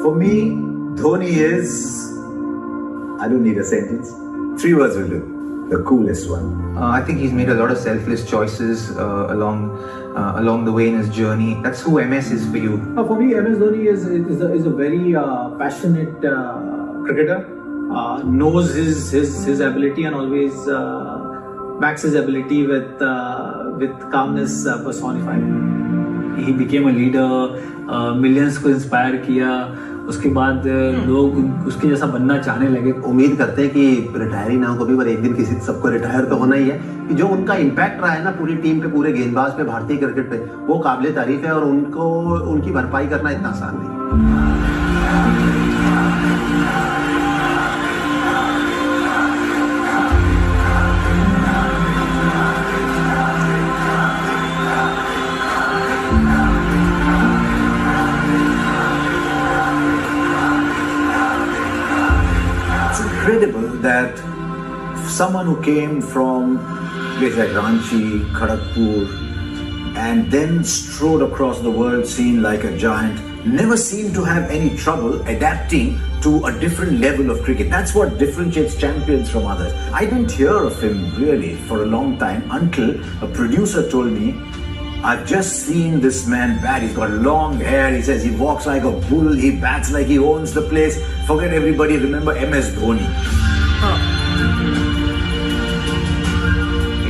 For me, Dhoni is, I don't need a sentence, 3 words will do, the coolest one. I think he's made a lot of selfless choices along the way in his journey. That's who MS is for you. For me, MS Dhoni is a very passionate cricketer. Knows his ability and always backs his ability with calmness personified. He became a leader, millions को inspire किया. उसके बाद लोग उसके जैसा बनना चाहने लगे. उम्मीद करते हैं कि रिटायर ना हो कभी, पर एक दिन किसी सबको रिटायर तो होना ही है. कि जो उनका इम्पैक्ट रहा है ना पूरी टीम पे, पूरे गेंदबाज पे, भारतीय क्रिकेट पे, वो काबिले तारीफ है और उनकी भरपाई करना इतना आसान नहीं. Incredible that someone who came from places like Ranchi, Kharagpur, and then strode across the world scene like a giant, never seemed to have any trouble adapting to a different level of cricket. That's what differentiates champions from others. I didn't hear of him really for a long time until a producer told me, I've just seen this man bat. He's got long hair. He says he walks like a bull. He bats like he owns the place. Forget everybody. Remember MS Dhoni.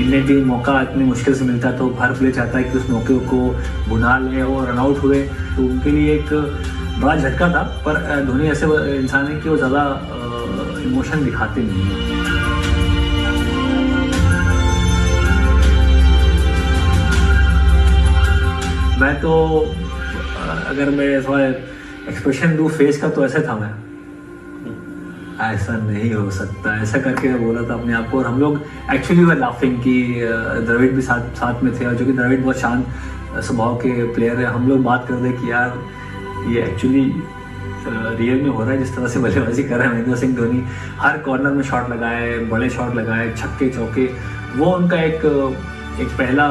Indian team मौका इतनी मुश्किल से मिलता तो हर player चाहता है कि उस मौके को बुना ले और रन आउट हुए. तो उनके लिए एक बड़ा झटका था. पर धोनी ऐसे इंसान है कि वो ज़्यादा इमोशन दिखाते नहीं हैं. मैं तो अगर मैं थोड़ा एक्सप्रेशन दूँ फेस का तो ऐसे था मैं, ऐसा नहीं हो सकता, ऐसा करके मैं बोला था अपने आप को. और हम लोग एक्चुअली वर लाफिंग कि द्रविड़ भी साथ में थे, और जो कि द्रविड़ बहुत शांत स्वभाव के प्लेयर है. हम लोग बात कर रहे कि यार ये एक्चुअली रियल में हो रहा है जिस तरह से बल्लेबाजी कर रहे हैं महेंद्र सिंह धोनी. हर कॉर्नर में शॉट लगाए, बड़े शॉट लगाए, छक्के चौके. वो उनका एक पहला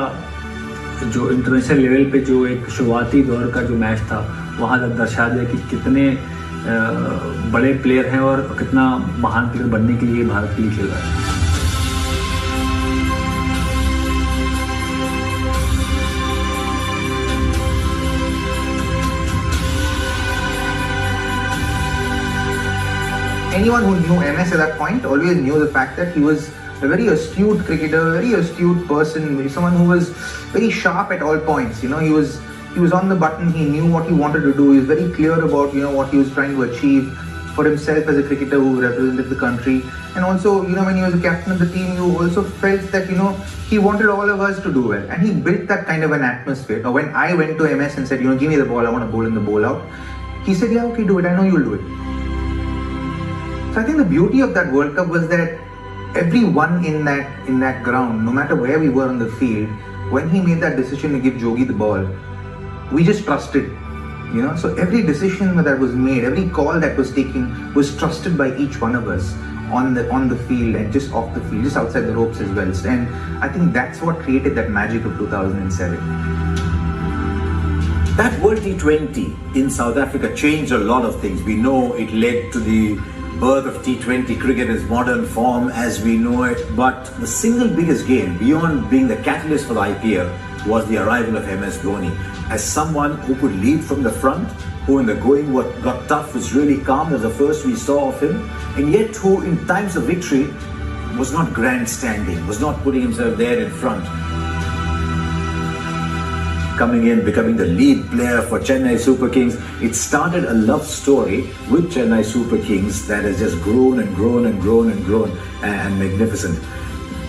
जो इंटरनेशनल लेवल पे जो एक शुरुआती दौर का जो मैच था, वहाँ तक दर्शा दिया कि कितने बड़े प्लेयर हैं और कितना महान प्लेयर बनने के लिए भारत के लिए खेल रहा है. Anyone who knew MS at that point always knew the fact that he was a very astute cricketer, very astute person, someone who was very sharp at all points. You know, he was on the button. He knew what he wanted to do. He was very clear about what he was trying to achieve for himself as a cricketer who represented the country. And also, when he was a captain of the team, you also felt that he wanted all of us to do well, and he built that kind of an atmosphere. Now, when I went to MS and said, give me the ball, I want to bowl in the bowl out, he said, yeah, okay, do it. I know you'll do it. So I think the beauty of that World Cup was that everyone in that ground, no matter where we were on the field, when he made that decision to give Jogi the ball, we just trusted. So every decision that was made, every call that was taken was trusted by each one of us on the field and just off the field, just outside the ropes as well. And I think that's what created that magic of 2007. That World T20 in South Africa changed a lot of things. We know it led to the birth of T20 cricket as modern form as we know it. But the single biggest gain, beyond being the catalyst for the IPL, was the arrival of MS Dhoni. As someone who could lead from the front, who in the going got tough, was really calm, was the first we saw of him, and yet who in times of victory was not grandstanding, was not putting himself there in front. Coming in, becoming the lead player for Chennai Super Kings, it started a love story with Chennai Super Kings that has just grown and grown and grown and grown and magnificent.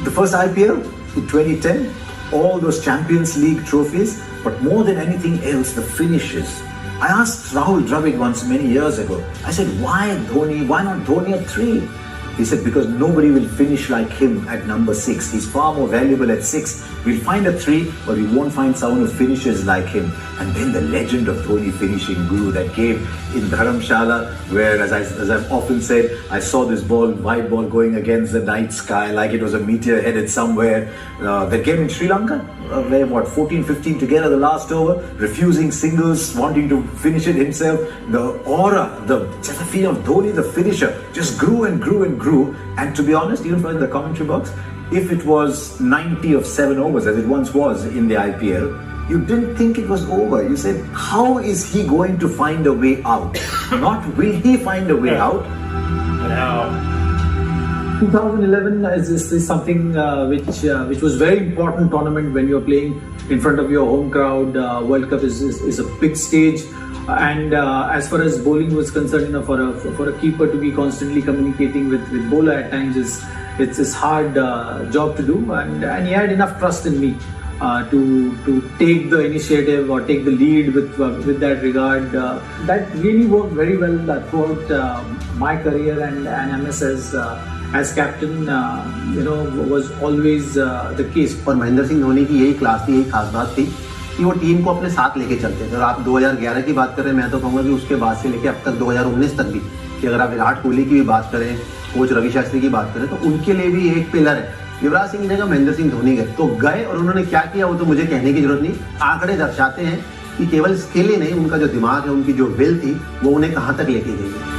The first IPL in 2010, all those Champions League trophies, but more than anything else, the finishes. I asked Rahul Dravid once many years ago, I said, why Dhoni? Why not Dhoni at 3? He said, because nobody will finish like him at number 6. He's far more valuable at 6. We'll find a 3, but we won't find someone who finishes like him. And then the legend of Dhoni finishing grew. That came in Dharamshala, where, as I've often said, I saw this white ball going against the night sky like it was a meteor headed somewhere. That came in Sri Lanka, what, 14-15 together the last over, refusing singles, wanting to finish it himself. The aura, the feel of Dhoni, the finisher, just grew and grew and grew. And to be honest, even in the commentary box, if it was 90 of 7 overs, as it once was in the IPL, you didn't think it was over. You said, how is he going to find a way out? Not will he find a way out? 2011 is something which was very important tournament when you're playing in front of your home crowd. World Cup is a big stage, and as far as bowling was concerned, for a keeper to be constantly communicating with bowler at times it's hard job to do, and he had enough trust in me to take the initiative or take the lead with that regard. That really worked very well throughout my career, and MS as captain was always the case. और महेंद्र सिंह धोनी की यही class थी, यही खास बात थी कि वो टीम को अपने साथ लेके चलते थे। और आप 2011 की बात करें, मैं तो कहूँगा कि उसके बाद से लेके अब तक 2019 तक भी, कि अगर आप विराट कोहली की भी बात करें, कोच रवि शास्त्री की बात करें, तो उनके लिए भी एक पिलर है। युवराज सिंह की जगह महेंद्र सिंह धोनी गए, तो गए और उन्होंने क्या किया वो तो मुझे कहने की जरूरत नहीं। आंकड़े दर्शाते हैं कि केवल स्किल ही नहीं, उनका जो दिमाग है, उनकी जो विल थी, वो उन्हें कहाँ तक लेके गई है।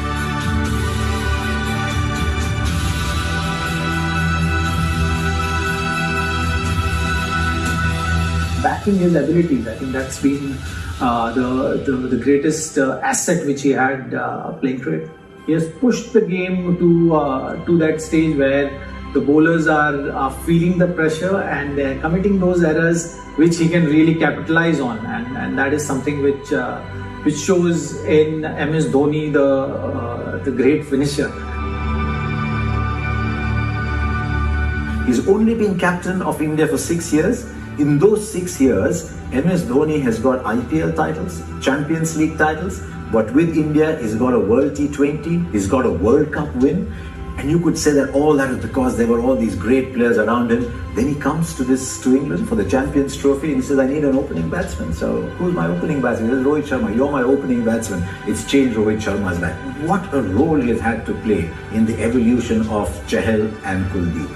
Backing his abilities, I think that's been the greatest asset which he had playing cricket. He has pushed the game to that stage where the bowlers are feeling the pressure and they're committing those errors which he can really capitalize on, and that is something which shows in MS Dhoni, the great finisher. He's only been captain of India for 6 years. In those 6 years, MS Dhoni has got IPL titles, Champions League titles, but with India, he's got a World T20, he's got a World Cup win, and you could say that all that was because there were all these great players around him. Then he comes to England for the Champions Trophy and he says, I need an opening batsman. So who's my opening batsman? He says, Rohit Sharma, you're my opening batsman. It's changed Rohit Sharma's life. What a role he has had to play in the evolution of Chahal and Kuldeep.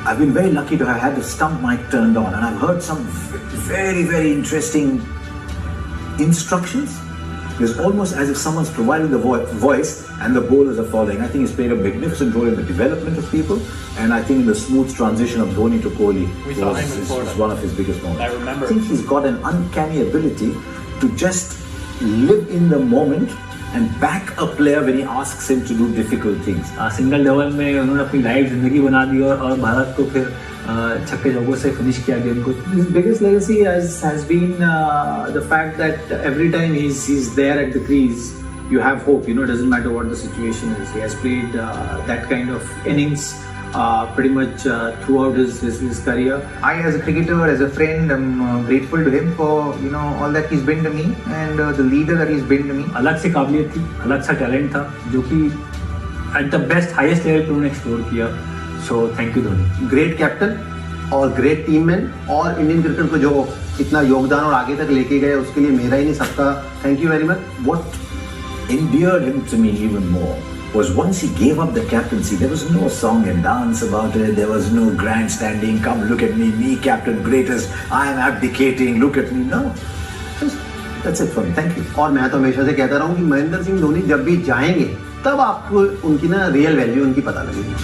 I've been very lucky to have had the stump mic turned on, and I've heard some very, very interesting instructions. It's almost as if someone's providing the voice and the bowlers are following. I think he's played a magnificent role in the development of people, and I think in the smooth transition of Dhoni to Kohli was one of his biggest moments. I remember. I think he's got an uncanny ability to just live in the moment and back a player when he asks him to do difficult things. Single level में उन्होंने अपनी life जिंदगी बना दी और भारत को फिर छक्के चौकों से फिनिश किया गेम को. His biggest legacy has been the fact that every time he's there at the crease, you have hope. It doesn't matter what the situation is. He has played that kind of innings pretty much throughout his career. I, as a cricketer, as a friend, am grateful to him for all that he's been to me and the leader that he's been to me. अलग सी काबिलियत थी, अलग सा talent था, जो कि at the best highest level पे उन्होंने एक्सप्लोर किया. So thank you Dhoni. Great captain और ग्रेट टीम मैन, और इंडियन क्रिकेट को जो इतना योगदान और आगे तक लेके गए, उसके लिए मेरा ही नहीं सबका thank you very much. What endeared him to me even more was once he gave up the captaincy, there was no song and dance about it, there was no grandstanding, come look at me captain, greatest, I am abdicating, look at me. No, that's it for me, thank you. और मैं तो हमेशा से कहता रहा हूँ कि महेंद्र सिंह धोनी जब भी जाएंगे, तब आपको उनकी रियल वैल्यू उनकी पता लगेगी.